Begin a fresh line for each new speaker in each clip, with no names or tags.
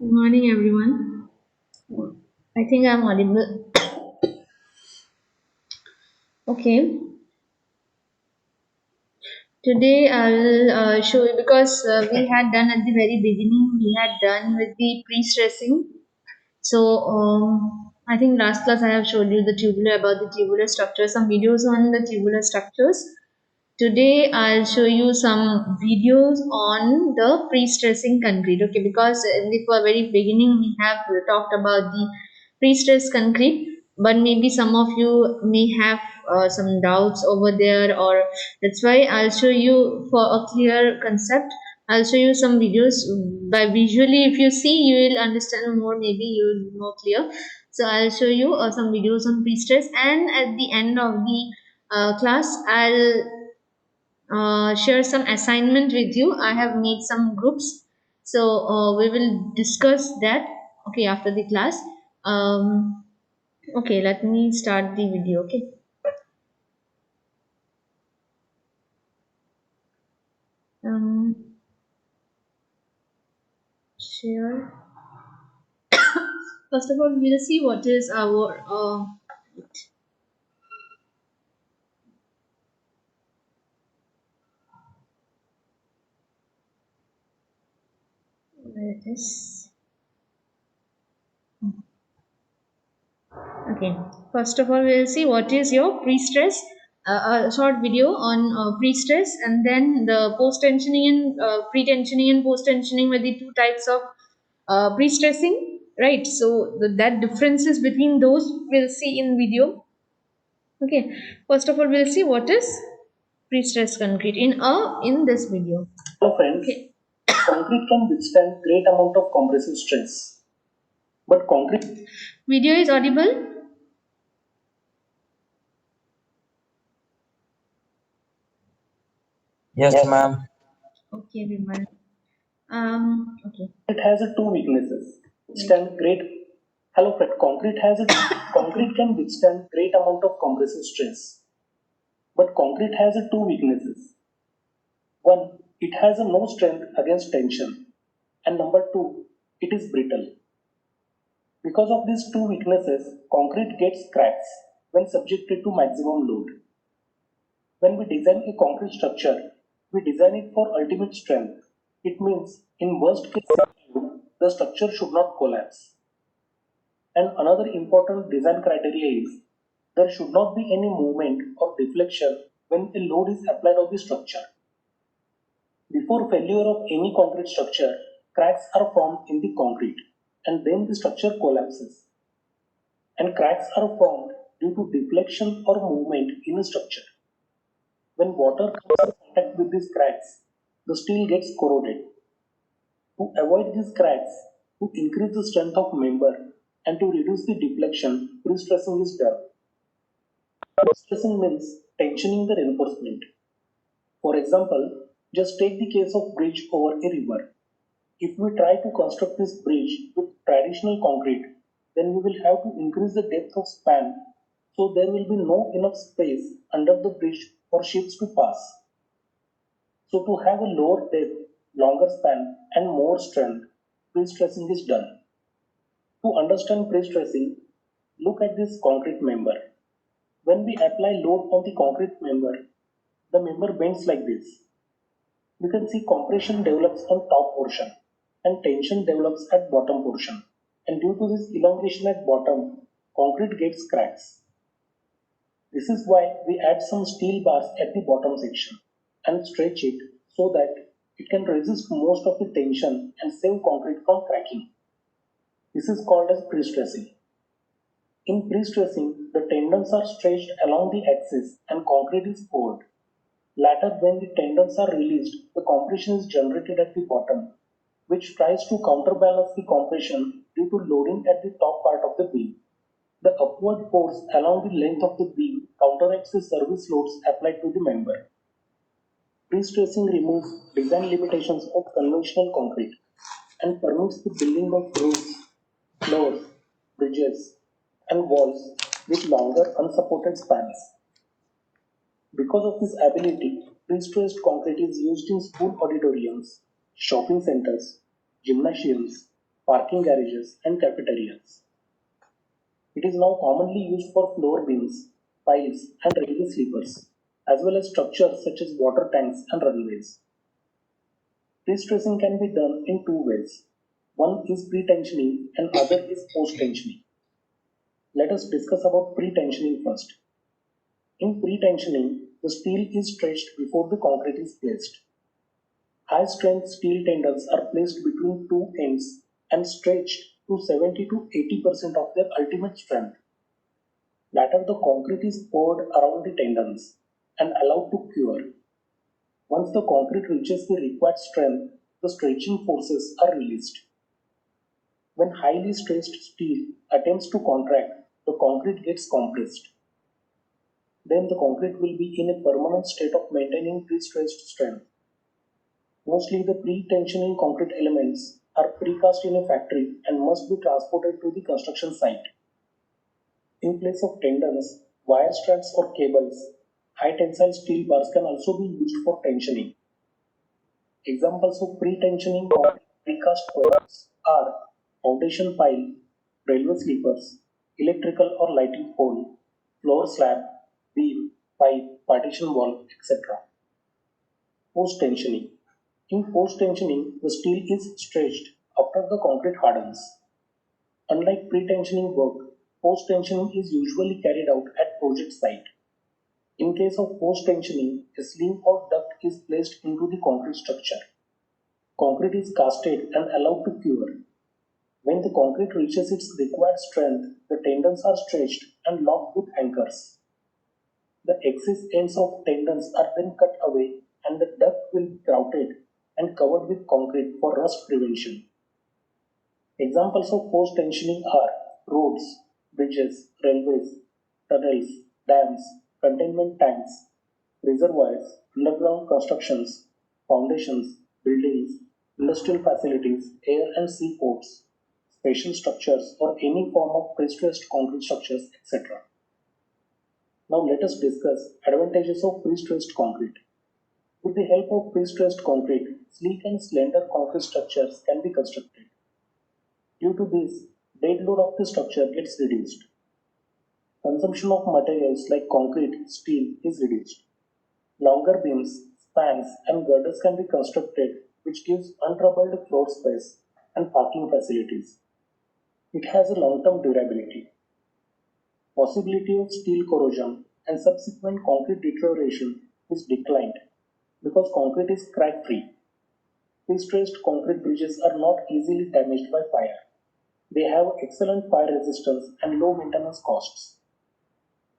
Good morning, everyone. I think I'm audible. Okay. Today I'll show you because we had done at the very beginning, we had done with the pre-stressing. So I think last class I have showed you the tubular about the tubular structure, some videos on the tubular structures. Today I'll show you some videos on the pre-stressing concrete. Okay, because in the very beginning we have talked about the pre-stressed concrete, but maybe some of you may have some doubts over there, or that's why I'll show you for a clear concept. I'll show you some videos by visually. If you see, you will understand more. Maybe you will be more clear. So I'll show you some videos on pre-stress, and at the end of the class, I'll share some assignment with you. I have made some groups, so we will discuss that. Okay, after the class. Okay, let me start the video. Okay. Um, Share. First of all, we'll see what is our where it is. Okay, first of all, we'll see what is your pre-stress, a short video on pre-stress, and then the post-tensioning and pre-tensioning and post-tensioning were the two types of pre-stressing, right? So that differences between those we'll see in video. Okay, first of all, we'll see what is pre-stress concrete in this video.
Hello friends,
Okay,
concrete can withstand great amount of compressive stress, but concrete
video is audible.
Yes, ma'am.
Okay, Vimal. Okay,
has a two weaknesses.
wait.
Withstand great Hello friend,
Okay.
concrete can withstand great amount of compressive stress, but concrete has a two weaknesses. One, it has a no strength against tension, and number two, it is brittle. Because of these two weaknesses, concrete gets cracks when subjected to maximum load. When we design a concrete structure, we design it for ultimate strength. It means, in worst case scenario, the structure should not collapse. And another important design criteria is there should not be any movement or deflection when a load is applied on the structure. Before failure of any concrete structure, cracks are formed in the concrete and then the structure collapses. And cracks are formed due to deflection or movement in a structure. When water comes in contact with these cracks, the steel gets corroded. To avoid these cracks, to increase the strength of member and to reduce the deflection, pre-stressing is done. Pre-stressing means tensioning the reinforcement. For example, just take the case of bridge over a river. If we try to construct this bridge with traditional concrete, then we will have to increase the depth of span, so there will be no enough space under the bridge for ships to pass. So to have a lower depth, longer span and more strength, pre-stressing is done. To understand pre-stressing, look at this concrete member. When we apply load on the concrete member, the member bends like this. You can see compression develops on top portion and tension develops at bottom portion. And due to this elongation at bottom, concrete gets cracks. This is why we add some steel bars at the bottom section and stretch it so that it can resist most of the tension and save concrete from cracking. This is called as pre-stressing. In pre-stressing, the tendons are stretched along the axis and concrete is poured. Later, when the tendons are released, the compression is generated at the bottom, which tries to counterbalance the compression due to loading at the top part of the beam. The upward force along the length of the beam counteracts the service loads applied to the member. Pre-stressing removes design limitations of conventional concrete and permits the building of roofs, floors, bridges, and walls with longer unsupported spans. Because of this ability, pre-stressed concrete is used in school auditoriums, shopping centers, gymnasiums, parking garages, and cafeterias. It is now commonly used for floor beams, piles, and railway sleepers, as well as structures such as water tanks and runways. Pre-stressing can be done in two ways. One is pre-tensioning and other is post-tensioning. Let us discuss about pre-tensioning first. In pre-tensioning, the steel is stretched before the concrete is placed. High-strength steel tendons are placed between two ends and stretched to 70 to 80% of their ultimate strength. Later, the concrete is poured around the tendons and allowed to cure. Once the concrete reaches the required strength, the stretching forces are released. When highly stressed steel attempts to contract, the concrete gets compressed. Then the concrete will be in a permanent state of maintaining pre-stressed strength. Mostly the pre-tensioning concrete elements are precast in a factory and must be transported to the construction site. In place of tendons, wire strands or cables, high tensile steel bars can also be used for tensioning. Examples of pre-tensioning concrete precast products are foundation pile, railway sleepers, electrical or lighting pole, floor slab, beam, pipe, partition wall, etc. Post-tensioning. In post-tensioning, the steel is stretched after the concrete hardens. Unlike pre-tensioning work, post-tensioning is usually carried out at project site. In case of post-tensioning, a sleeve or duct is placed into the concrete structure. Concrete is casted and allowed to cure. When the concrete reaches its required strength, the tendons are stretched and locked with anchors. The excess ends of tendons are then cut away and the duct will be grouted and covered with concrete for rust prevention. Examples of post-tensioning are roads, bridges, railways, tunnels, dams, containment tanks, reservoirs, underground constructions, foundations, buildings, industrial facilities, air and sea ports, special structures, or any form of pre-stressed concrete structures, etc. Now let us discuss advantages of pre-stressed concrete. With the help of pre-stressed concrete, sleek and slender concrete structures can be constructed. Due to this, dead load of the structure gets reduced. Consumption of materials like concrete, steel is reduced. Longer beams, spans, and girders can be constructed, which gives untroubled floor space and parking facilities. It has a long-term durability. Possibility of steel corrosion and subsequent concrete deterioration is declined because concrete is crack-free. Pre-stressed concrete bridges are not easily damaged by fire. They have excellent fire resistance and low maintenance costs.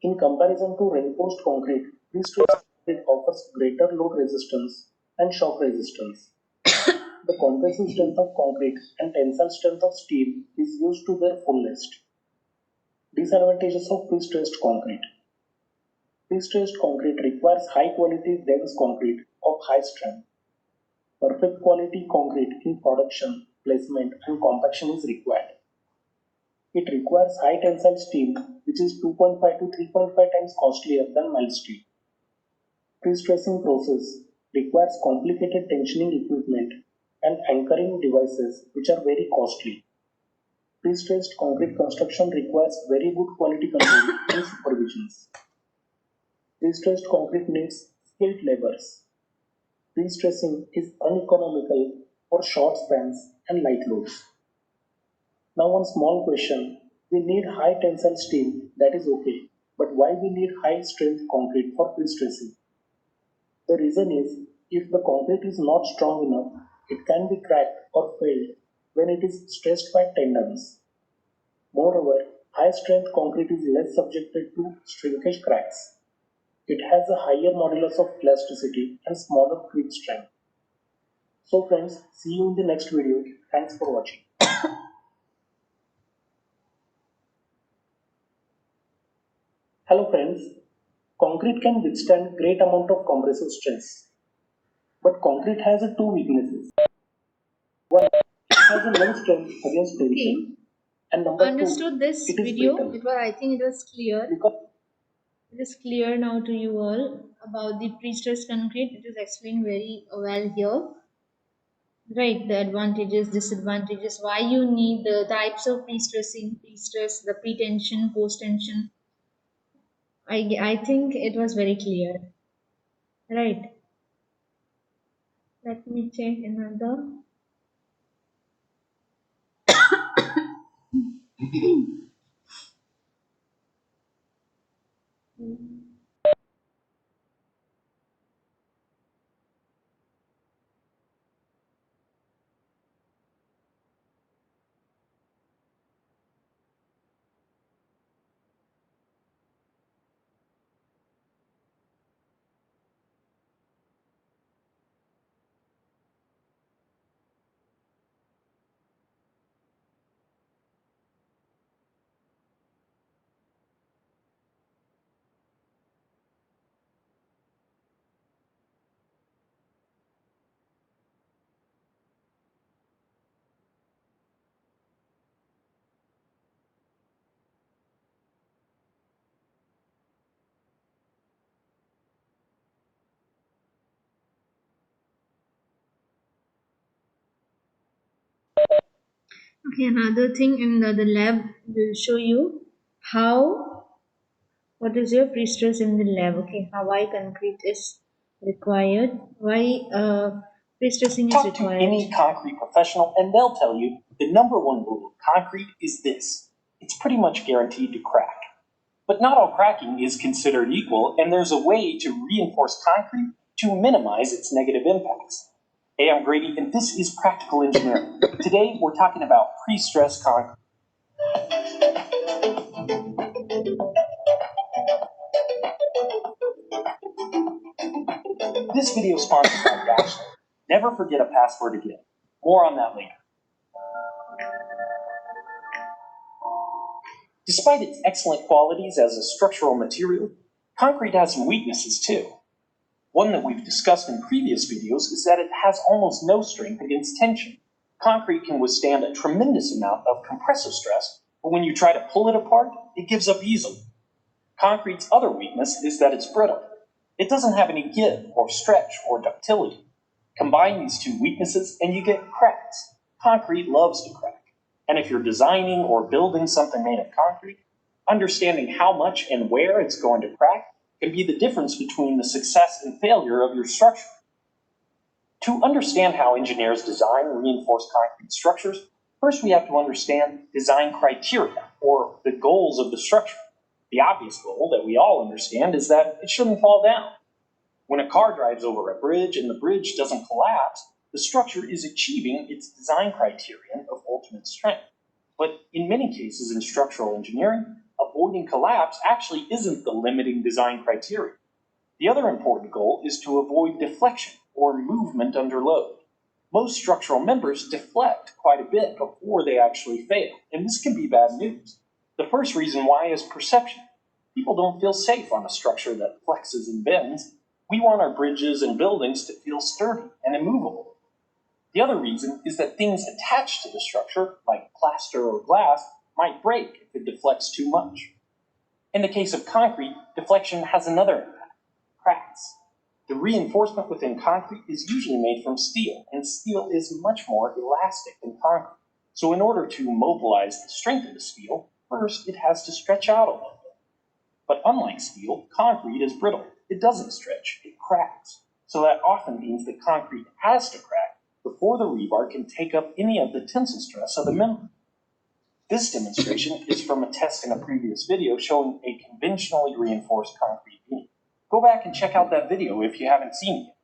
In comparison to reinforced concrete, pre-stressed concrete offers greater load resistance and shock resistance. The compressive strength of concrete and tensile strength of steel is used to their fullest. Disadvantages of pre-stressed concrete. Pre-stressed concrete requires high quality dense concrete of high strength. Perfect quality concrete in production, placement, and compaction is required. It requires high tensile steel, which is 2.5 to 3.5 times costlier than mild steel. Pre-stressing process requires complicated tensioning equipment and anchoring devices, which are very costly. Pre-stressed concrete construction requires very good quality control and supervisions. Pre-stressed concrete needs skilled laborers. Pre-stressing is uneconomical for short spans and light loads. Now one small question. We need high tensile steel, that is okay. But why we need high strength concrete for pre-stressing? The reason is, if the concrete is not strong enough, it can be cracked or failed when it is stressed by tendons. Moreover, high strength concrete is less subjected to shrinkage cracks. It has a higher modulus of elasticity and smaller creep strength. So friends, see you in the next video. Thanks for watching. Hello friends, concrete can withstand great amount of compressive stress. But concrete has two weaknesses. One, it has a low strength against
Okay,
tension. And number two,
understood this
it is
video.
brittle.
It was, I think it was clear.
Because
It is clear now to you all about the pre-stressed concrete. It is explained very well here. Right, the advantages, disadvantages, why you need the types of pre-stressing, pre-stress, the pre-tension, post-tension. I think it was very clear. Right. Let me check another. Okay, another thing in the lab will show you how, what is your pre-stress in the lab. Okay, how why concrete is required, why pre-stressing is
Talk to
required.
any concrete professional and they'll tell you the number one rule of concrete is this: it's pretty much guaranteed to crack. But not all cracking is considered equal, and there's a way to reinforce concrete to minimize its negative impacts. Hey, I'm Grady, and this is Practical Engineering. Today, we're talking about pre-stressed concrete. This video is sponsored by Dashlane. Never forget a password again. More on that later. Despite its excellent qualities as a structural material, concrete has some weaknesses too. One that we've discussed in previous videos is that it has almost no strength against tension. Concrete can withstand a tremendous amount of compressive stress, but when you try to pull it apart, it gives up easily. Concrete's other weakness is that it's brittle. It doesn't have any give or stretch or ductility. Combine these two weaknesses and you get cracks. Concrete loves to crack. And if you're designing or building something made of concrete, understanding how much and where it's going to crack can be the difference between the success and failure of your structure. To understand how engineers design reinforced concrete structures, first we have to understand design criteria, or the goals of the structure. The obvious goal that we all understand is that it shouldn't fall down. When a car drives over a bridge and the bridge doesn't collapse, the structure is achieving its design criterion of ultimate strength. But in many cases in structural engineering, avoiding collapse actually isn't the limiting design criteria. The other important goal is to avoid deflection or movement under load. Most structural members deflect quite a bit before they actually fail, and this can be bad news. The first reason why is perception. People don't feel safe on a structure that flexes and bends. We want our bridges and buildings to feel sturdy and immovable. The other reason is that things attached to the structure, like plaster or glass, might break if it deflects too much. In the case of concrete, deflection has another impact: cracks. The reinforcement within concrete is usually made from steel, and steel is much more elastic than concrete. So in order to mobilize the strength of the steel, first it has to stretch out a little bit. But unlike steel, concrete is brittle. It doesn't stretch, it cracks. So that often means that concrete has to crack before the rebar can take up any of the tensile stress of the member. This demonstration is from a test in a previous video showing a conventionally reinforced concrete beam. Go back and check out that video if you haven't seen it yet.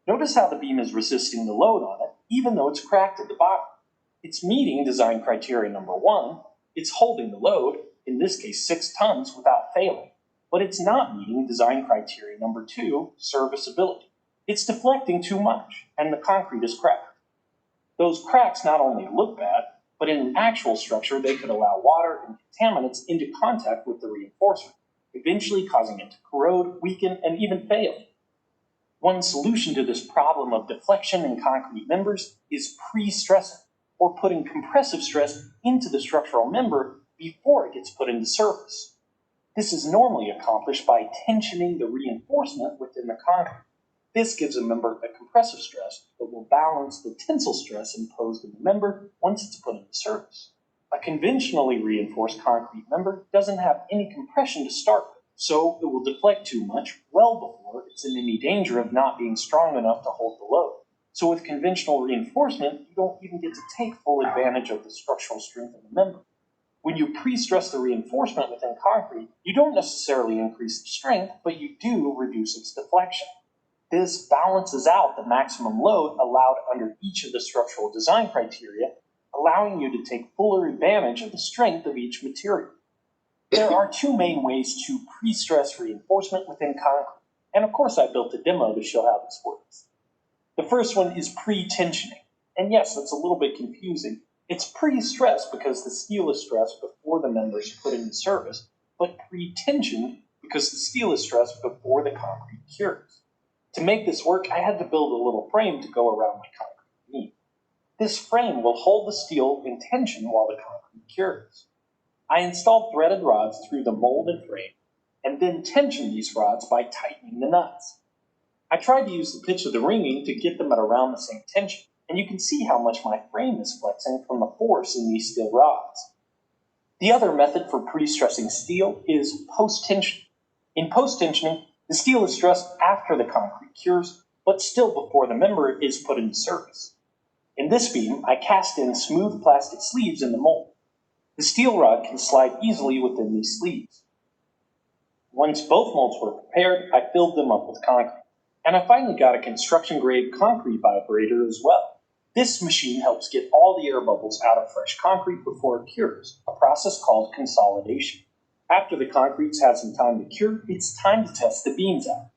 Notice how the beam is resisting the load on it, even though it's cracked at the bottom. It's meeting design criteria number 1, it's holding the load, in this case 6 tons, without failing. But it's not meeting design criteria number 2, serviceability. It's deflecting too much, and the concrete is cracked. Those cracks not only look bad, but in an actual structure they could allow water and contaminants into contact with the reinforcement, eventually causing it to corrode, weaken, and even fail. One solution to this problem of deflection in concrete members is pre-stressing, or putting compressive stress into the structural member before it gets put into service. This is normally accomplished by tensioning the reinforcement within the concrete. This gives a member a compressive stress that will balance the tensile stress imposed on the member once it's put into service. A conventionally reinforced concrete member doesn't have any compression to start with, so it will deflect too much well before it's in any danger of not being strong enough to hold the load. So with conventional reinforcement, you don't even get to take full advantage of the structural strength of the member. When you pre-stress the reinforcement within concrete, you don't necessarily increase the strength, but you do reduce its deflection. This balances out the maximum load allowed under each of the structural design criteria, allowing you to take fuller advantage of the strength of each material. There are two main ways to pre-stress reinforcement within concrete, and of course I built a demo to show how this works. The first one is pre-tensioning, and yes, that's a little bit confusing. It's pre-stressed because the steel is stressed before the member is put into service, but pre-tensioned because the steel is stressed before the concrete cures. To make this work, I had to build a little frame to go around my concrete beam. This frame will hold the steel in tension while the concrete cures. I installed threaded rods through the molded frame and then tensioned these rods by tightening the nuts. I tried to use the pitch of the ringing to get them at around the same tension, and you can see how much my frame is flexing from the force in these steel rods. The other method for pre-stressing steel is post-tensioning. In post-tensioning, the steel is stressed after the concrete cures, but still before the member is put into service. In this beam, I cast in smooth plastic sleeves in the mold. The steel rod can slide easily within these sleeves. Once both molds were prepared, I filled them up with concrete. And I finally got a construction-grade concrete vibrator as well. This machine helps get all the air bubbles out of fresh concrete before it cures, a process called consolidation. After the concrete's had some time to cure, it's time to test the beams out.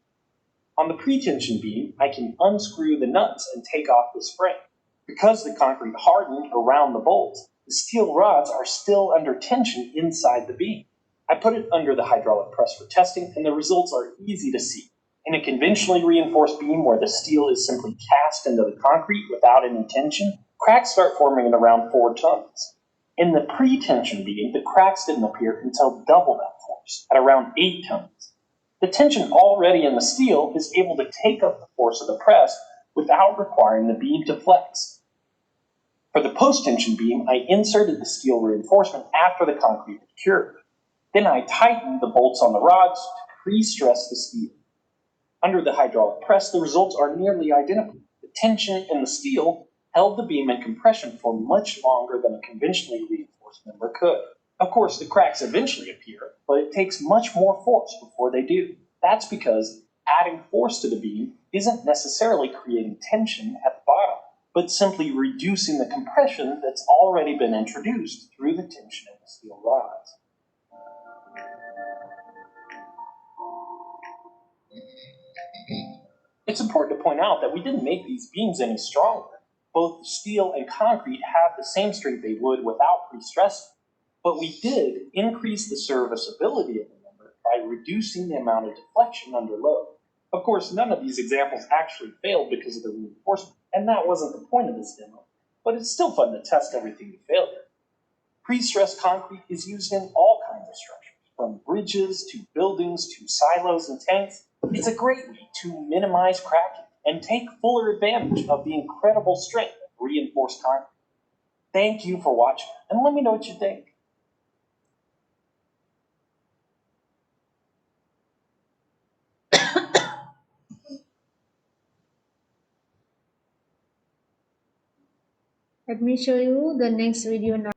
On the pre-tension beam, I can unscrew the nuts and take off this frame. Because the concrete hardened around the bolts, the steel rods are still under tension inside the beam. I put it under the hydraulic press for testing, and the results are easy to see. In a conventionally reinforced beam where the steel is simply cast into the concrete without any tension, cracks start forming at around 4 tons. In the pre-tension beam, the cracks didn't appear until double that force, at around 8 tons. The tension already in the steel is able to take up the force of the press without requiring the beam to flex. For the post-tension beam, I inserted the steel reinforcement after the concrete had cured. Then I tightened the bolts on the rods to pre-stress the steel. Under the hydraulic press, the results are nearly identical. The tension in the steel held the beam in compression for much longer than a conventionally reinforced member could. Of course, the cracks eventually appear, but it takes much more force before they do. That's because adding force to the beam isn't necessarily creating tension at the bottom, but simply reducing the compression that's already been introduced through the tension in the steel rods. It's important to point out that we didn't make these beams any stronger. Both steel and concrete have the same strength they would without pre-stressing, but we did increase the serviceability of the member by reducing the amount of deflection under load. Of course, none of these examples actually failed because of the reinforcement, and that wasn't the point of this demo, but it's still fun to test everything to failure. Pre-stressed concrete is used in all kinds of structures, from bridges to buildings to silos and tanks. It's a great way to minimize cracking and take fuller advantage of the incredible strength of reinforced concrete. Thank you for watching, and let me know what you think.
Let me show you the next video now.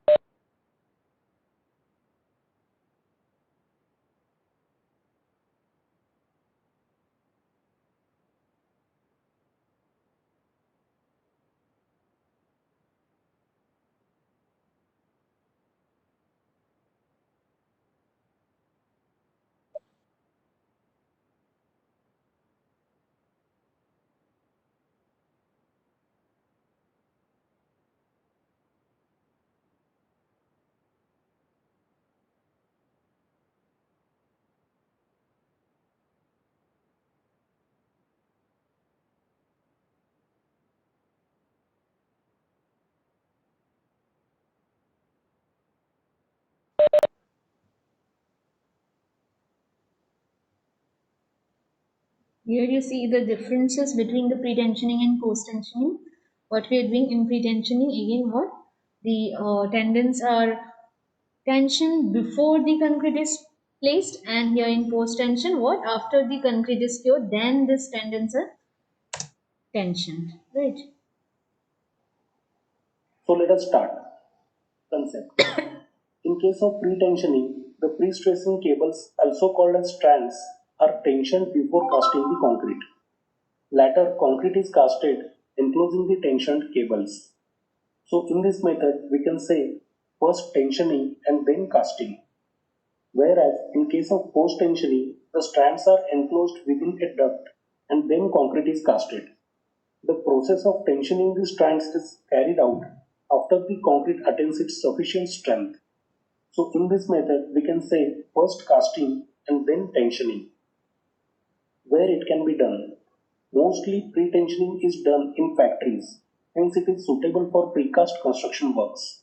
Here you see the differences between the pre-tensioning and post-tensioning. What we are doing in pre-tensioning, again what? The tendons are tensioned before the concrete is placed, and here in post-tension, what? After the concrete is cured, then these tendons are tensioned, right?
So let us start. Concept. In case of pre-tensioning, the pre-stressing cables, also called as strands, are tensioned before casting the concrete. Later, concrete is casted, enclosing the tensioned cables. So in this method, we can say first tensioning and then casting. Whereas in case of post-tensioning, the strands are enclosed within a duct and then concrete is casted. The process of tensioning the strands is carried out after the concrete attains its sufficient strength. So in this method, we can say first casting and then tensioning. Where it can be done. Mostly pre-tensioning is done in factories, hence it is suitable for precast construction works.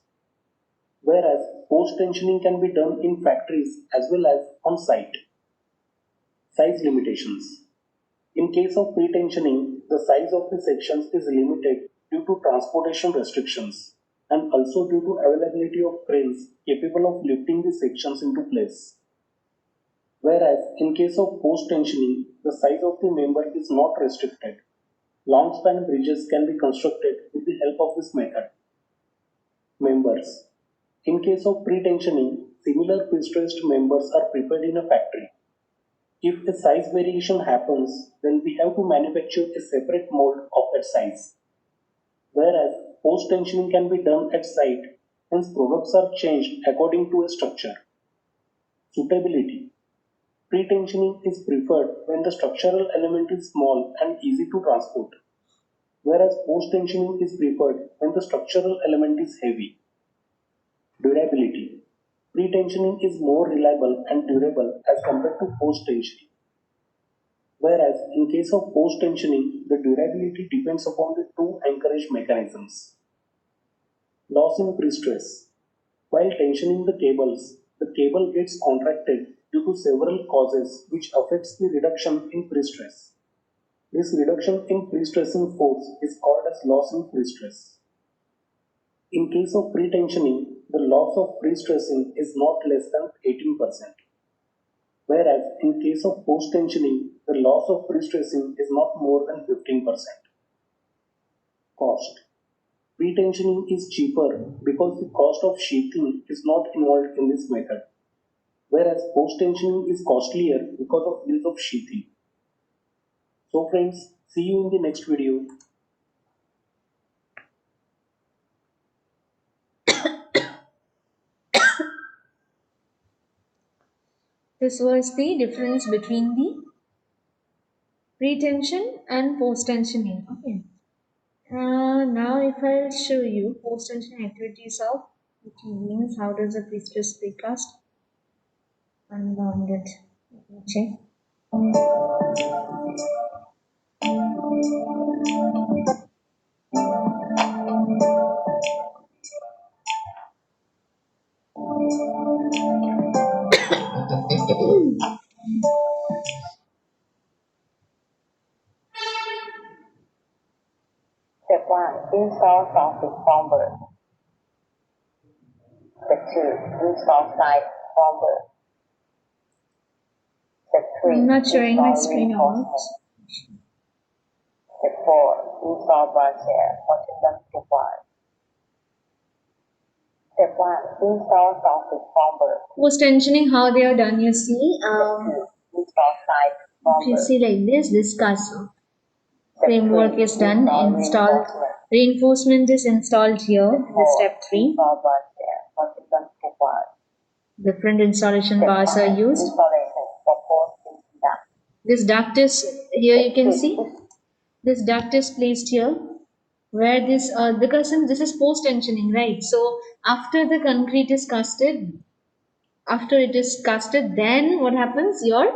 Whereas post-tensioning can be done in factories as well as on site. Size limitations. In case of pre-tensioning, the size of the sections is limited due to transportation restrictions and also due to availability of cranes capable of lifting the sections into place. Whereas in case of post-tensioning, the size of the member is not restricted. Long span bridges can be constructed with the help of this method. Members. In case of pre-tensioning, similar pre-stressed members are prepared in a factory. If a size variation happens, then we have to manufacture a separate mold of that size. Whereas post-tensioning can be done at site, hence products are changed according to a structure. Suitability. Pre-tensioning is preferred when the structural element is small and easy to transport, whereas post-tensioning is preferred when the structural element is heavy. Durability. Pre-tensioning is more reliable and durable as compared to post-tensioning. Whereas in case of post-tensioning, the durability depends upon the two anchorage mechanisms. Loss in pre-stress. While tensioning the cable gets contracted due to several causes which affects the reduction in pre-stress. This reduction in pre-stressing force is called as loss in pre-stress. In case of pre-tensioning, the loss of pre-stressing is not less than 18%. Whereas in case of post-tensioning, the loss of pre-stressing is not more than 15%. Cost. Pre-tensioning is cheaper because the cost of sheathing is not involved in this method, whereas post-tensioning is costlier because of use of sheathing. So friends, see you in the next video.
This was the difference between the pre-tension and post-tensioning. Okay. Now if I'll show you post-tension activities of the tubings, how does the pre-stress precast unbound it? Let me check.
Step 1. Install soffit bomber. Step 2. Install side bomber. Step 3.
I'm not showing my
Install
screen or
reinforcement.
not.
Step 4. Install brassiere. What is required? Step 1. Install soffit bomber.
Post-tensioning, how they are done, you see.
Step 2. Install side
If you
bomber.
see like this castle
Step
framework
3.
is done, installed.
Reinforcement.
Reinforcement is installed here.
Step
This
4.
step 3.
Install brassiere. What is required?
Different installation
Step
bars are
5.
used.
Installation for post duct.
This duct is here, you can
Step
see.
6.
This duct is placed here, where this because this is post tensioning, right? So after the concrete is casted, after it is casted, then what happens? Your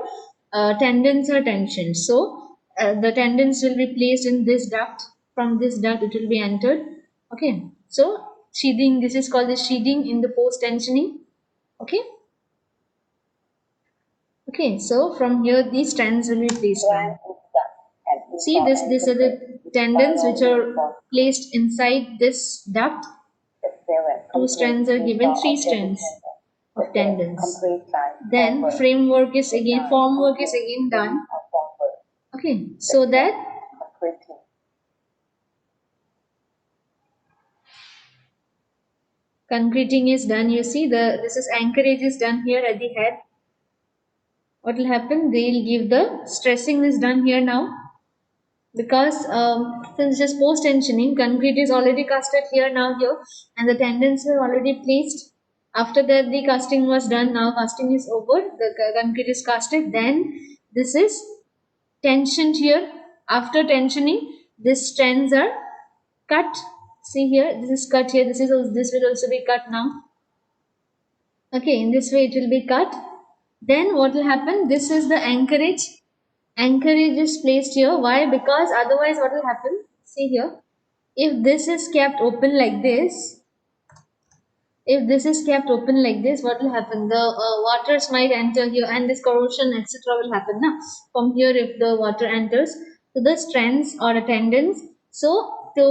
tendons are tensioned. So the tendons will be placed in this duct. From this duct, it will be entered. Okay. So sheathing. This is called the sheathing in the post tensioning. Okay. Okay. So from here, these strands will be placed
Grind
on.
into duct.
See this, these are the tendons which are placed inside this duct. Two strands are given, three strands of tendons. Then formwork is again done. Okay, so that concreting is done. You see this is anchorage is done here at the head. What will happen? They'll give the stressing is done here now. Because since just post tensioning, concrete is already casted here now here, and the tendons are already placed. After that, the casting was done. Now casting is over. The concrete is casted. Then this is tensioned here. After tensioning, these strands are cut. See here, this is cut here. This will also be cut now. Okay, in this way it will be cut. Then what will happen? This is the anchorage. Anchorage is placed here. Why? Because otherwise what will happen? See here. If this is kept open like this, what will happen? The waters might enter here and this corrosion etc. will happen now. From here if the water enters to the strands or the tendons. So to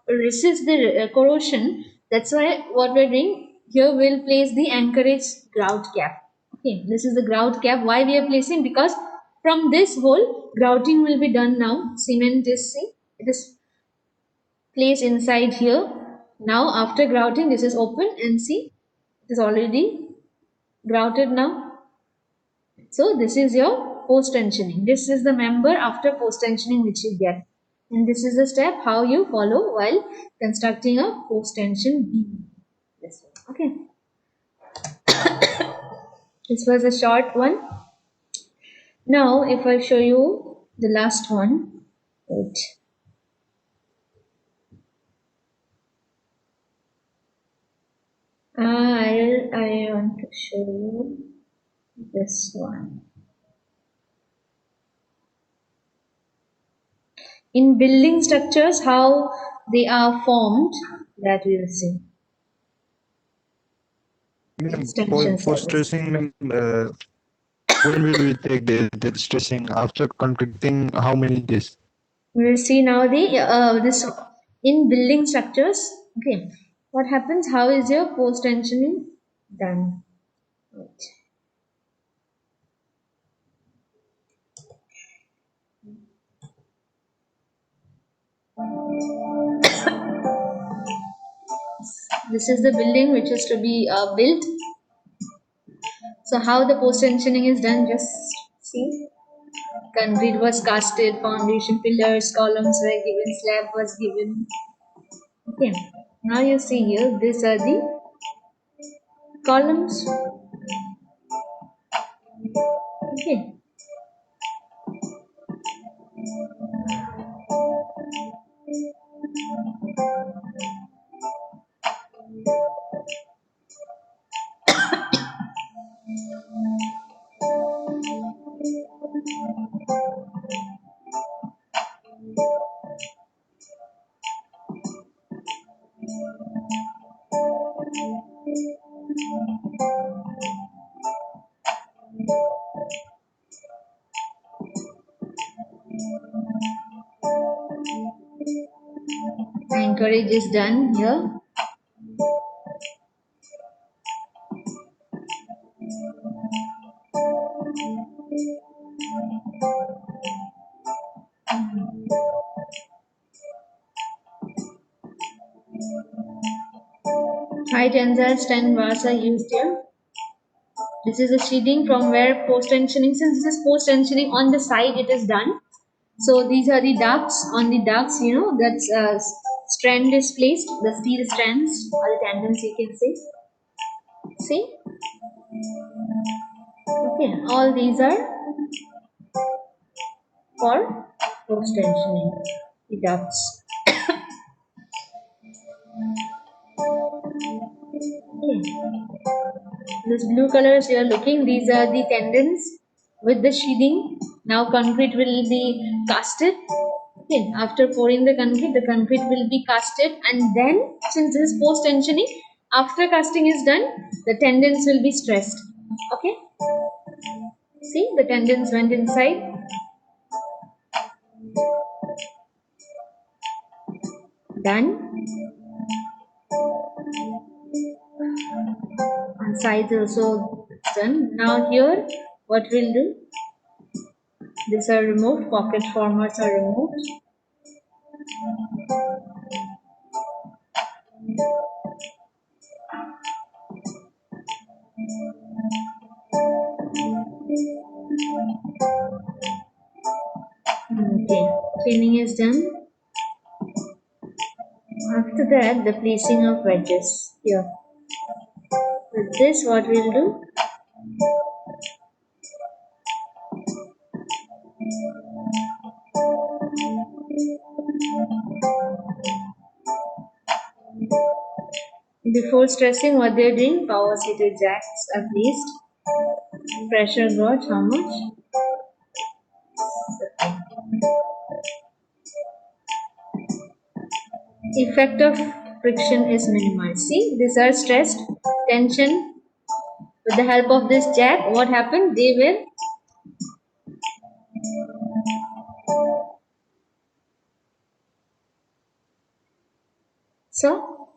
resist the corrosion, that's why what we're doing here, we'll place the anchorage grout cap. Okay, this is the grout cap. Why we are placing? Because from this hole, grouting will be done now. Cement is, see, it is placed inside here. Now after grouting, this is open and see, it is already grouted now. So this is your post tensioning. This is the member after post tensioning which you get. And this is the step how you follow while constructing a post tension beam. This one. Okay. This was a short one. Now, if I show you the last one, wait. I want to show you this one. In building structures, how they are formed, that we'll see.
For stressing, when will we take the stressing after concreting? How many days?
We'll see now the this in building structures. Okay, what happens? How is your post tensioning done? Right. This is the building which is to be built. So how the post tensioning is done? Just see. Concrete was casted, foundation pillars, columns were given, slab was given. Okay. Now you see here, these are the columns. Okay. Anchorage is done here. High tensile strength bars are used here. This is a sheathing from where post tensioning, since this is post tensioning on the side it is done. So these are the ducts. On the ducts, you know, that's strand is placed, the steel strands or the tendons you can say. See? Okay, all these are for post tensioning, the ducts. Okay. This blue colors you are looking, these are the tendons with the sheathing. Now concrete will be casted. Okay, after pouring the concrete will be casted, and then since this is post tensioning, after casting is done, the tendons will be stressed. Okay, see the tendons went inside. Done. And sides also done. Now here, what we'll do? These are removed. Pocket formers are removed. Okay, cleaning is done. After that, the placing of wedges here. With this, what we'll do? Before stressing, what they're doing, power seated jacks are placed. Pressure gauge, how much? Effect of friction is minimized. See, these are stressed, tension. With the help of this jack, what happened? They will so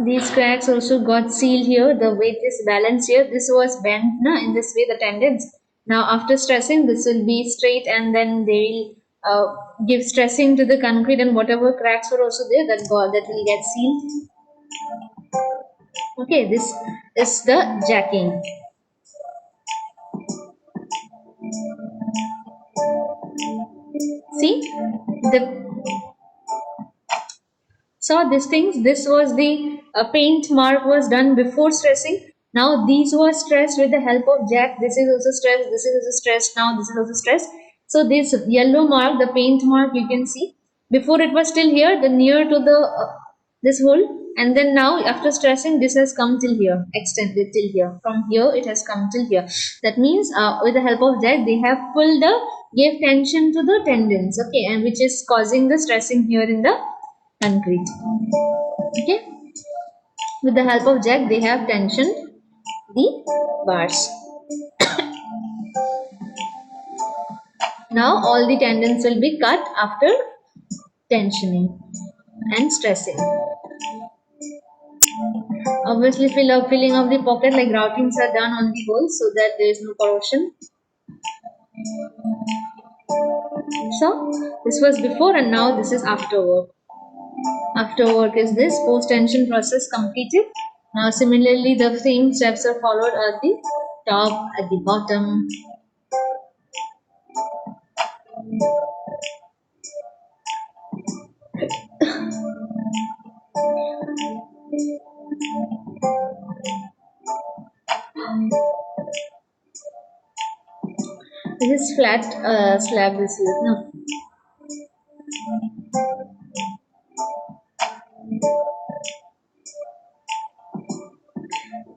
these cracks also got sealed here. The weight is balanced here. This was bent in this way, the tendons. Now after stressing, this will be straight and then they will give stressing to the concrete and whatever cracks were also there that will get sealed. Okay, this is the jacking. See the saw these things. This was the paint mark was done before stressing. Now these were stressed with the help of jack. This is also stressed. This is also stressed. Now this is also stressed. So this yellow mark, the paint mark, you can see before it was still here, the near to the this hole, and then now after stressing, this has come till here, extended till here. From here, it has come till here. That means with the help of jack, they have pulled the gave tension to the tendons. Okay, and which is causing the stressing here in the concrete. Okay, with the help of jack they have tensioned the bars. Now all the tendons will be cut after tensioning and stressing. Obviously filling of the pocket like routings are done on the holes so that there is no corrosion. So this was before and now this is after work. After work is this post tension process completed. Now similarly the same steps are followed at the top, at the bottom. This is flat slab, this is no.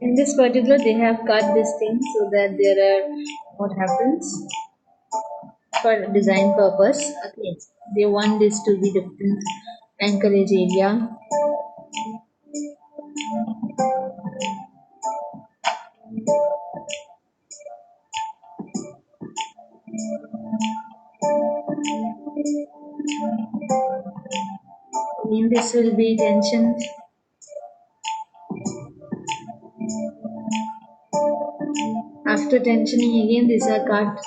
In this particular they have cut this thing so that there are what happens for design purpose. Okay, they want this to be different anchorage area. Again this will be tensioned. After tensioning again these are cut,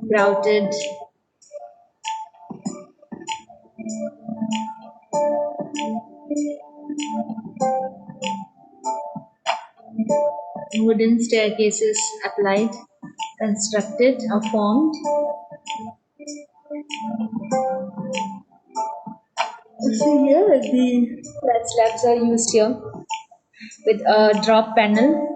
grouted. Wooden staircases applied, constructed or formed. See here the flat slabs are used here with a drop panel.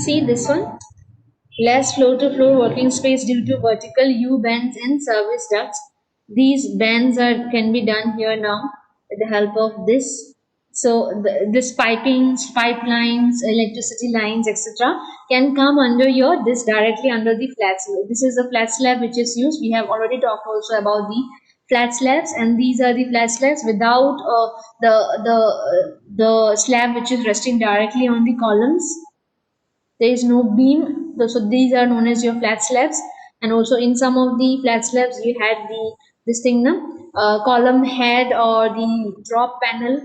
See this one, less floor-to-floor working space due to vertical U-bends in service ducts. These bends can be done here now with the help of this. So this pipelines, electricity lines, etc., can come under this directly under the flat slab. This is the flat slab which is used. We have already talked also about the flat slabs, and these are the flat slabs without the slab which is resting directly on the columns. There is no beam, so these are known as your flat slabs. And also in some of the flat slabs you had the this thing na, column head or the drop panel,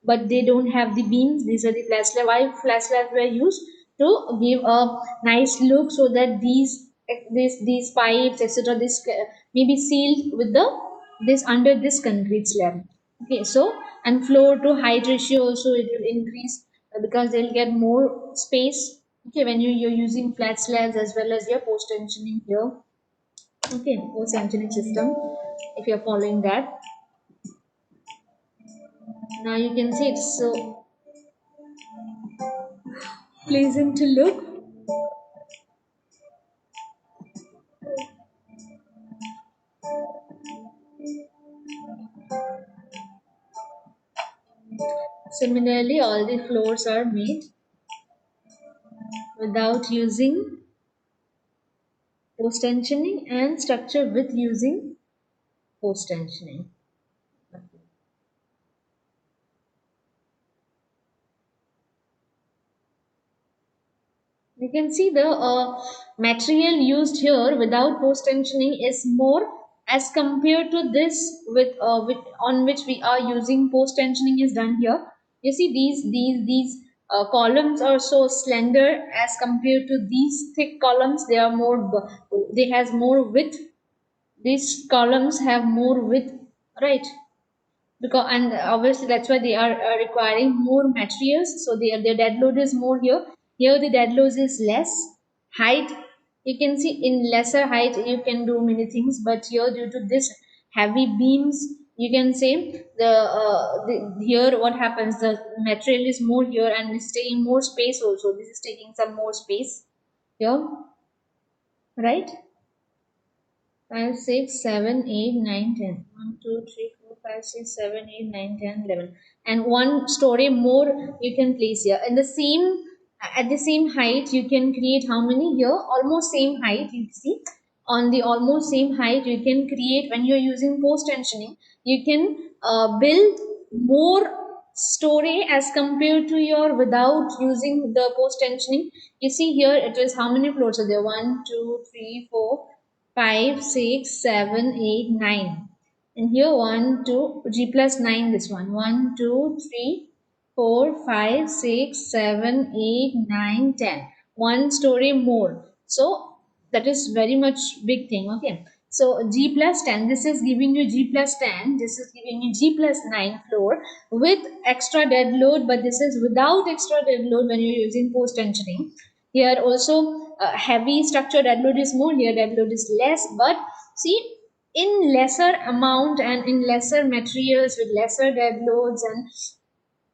but they don't have the beams. These are the flat slab. Why flat slabs were used? To give a nice look, so that these pipes etc. this may be sealed with the this under this concrete slab. Okay, so and floor to height ratio also it will increase, because they'll get more space. Okay, when you're using flat slabs as well as your post tensioning here. Okay, post tensioning system, if you're following that. Now you can see it's so pleasant to look. Similarly, all the floors are made without using post tensioning, and structure with using post tensioning. You can see the material used here without post tensioning is more as compared to this with on which we are using post tensioning is done here. You see these columns are so slender as compared to these thick columns. They are more they has more width. These columns have more width, right? Because and obviously that's why they are requiring more materials, so their dead load is more here the dead load is less. Height, you can see in lesser height you can do many things, but here due to this heavy beams, you can say here what happens, the material is more here and it's taking more space also. This is taking some more space here, right? 5, 6, 7, 8, 9, 10. 1, 2, 3, 4, 5, 6, 7, 8, 9, 10, 11. And one story more you can place here. In the same, at the same height, you can create how many here? Almost same height, you see. On the almost same height, you can create, when you're using post tensioning, you can build more story as compared to your without using the post tensioning. You see here it is how many floors are there? 1, 2, 3, 4, 5, 6, 7, 8, 9. And here 1, 2, G plus 9 this one. 1, 2, 3, 4, 5, 6, 7, 8, 9, 10. One story more. So that is very much big thing. Okay. So G plus 10, this is giving you G plus 10, this is giving you G plus 9 floor with extra dead load, but this is without extra dead load when you're using post tensioning. Here also heavy structure dead load is more, here dead load is less, but see in lesser amount and in lesser materials with lesser dead loads, and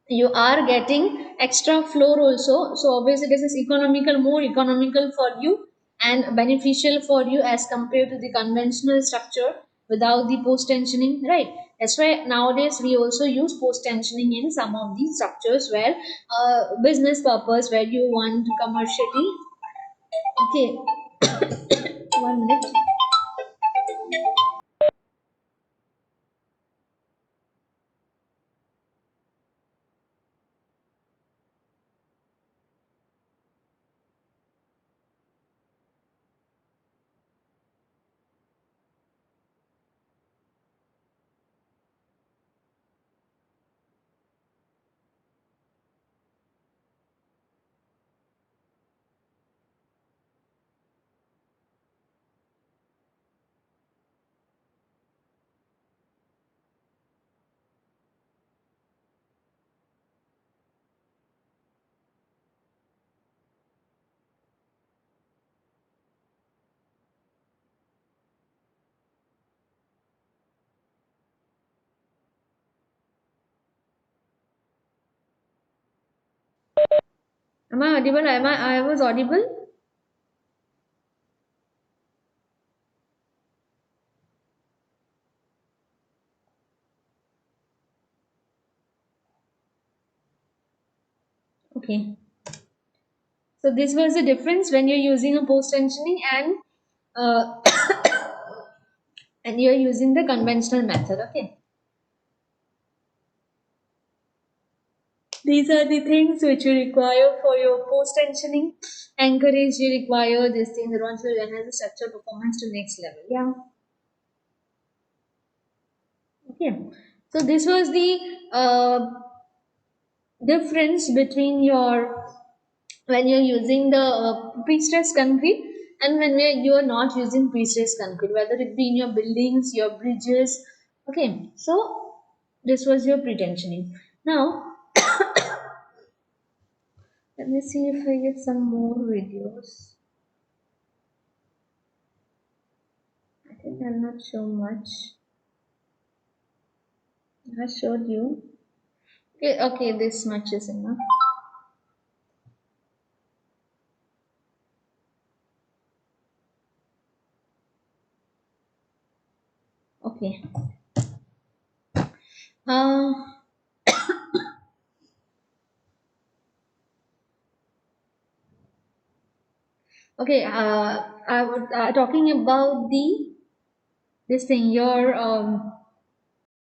you are getting extra floor also. So obviously this is economical, more economical for you and beneficial for you as compared to the conventional structure without the post tensioning, right? That's why nowadays we also use post tensioning in some of these structures where business purpose, where you want commercially. Okay, 1 minute. Am I audible? I was audible? Okay. So this was the difference when you're using a post tensioning and uh, and you're using the conventional method. Okay. These are the things which you require for your post tensioning. Anchorage, you require this thing that once you enhance the structural performance to next level. Yeah. Okay. So this was the difference between your when you're using the pre-stressed concrete and when you are not using pre-stressed concrete, whether it be in your buildings, your bridges. Okay. So this was your pretensioning. Now let me see if I get some more videos. I think I'll not show much. I showed you. Okay, okay, this much is enough. Okay. Uh, okay. I was talking about the this thing. Your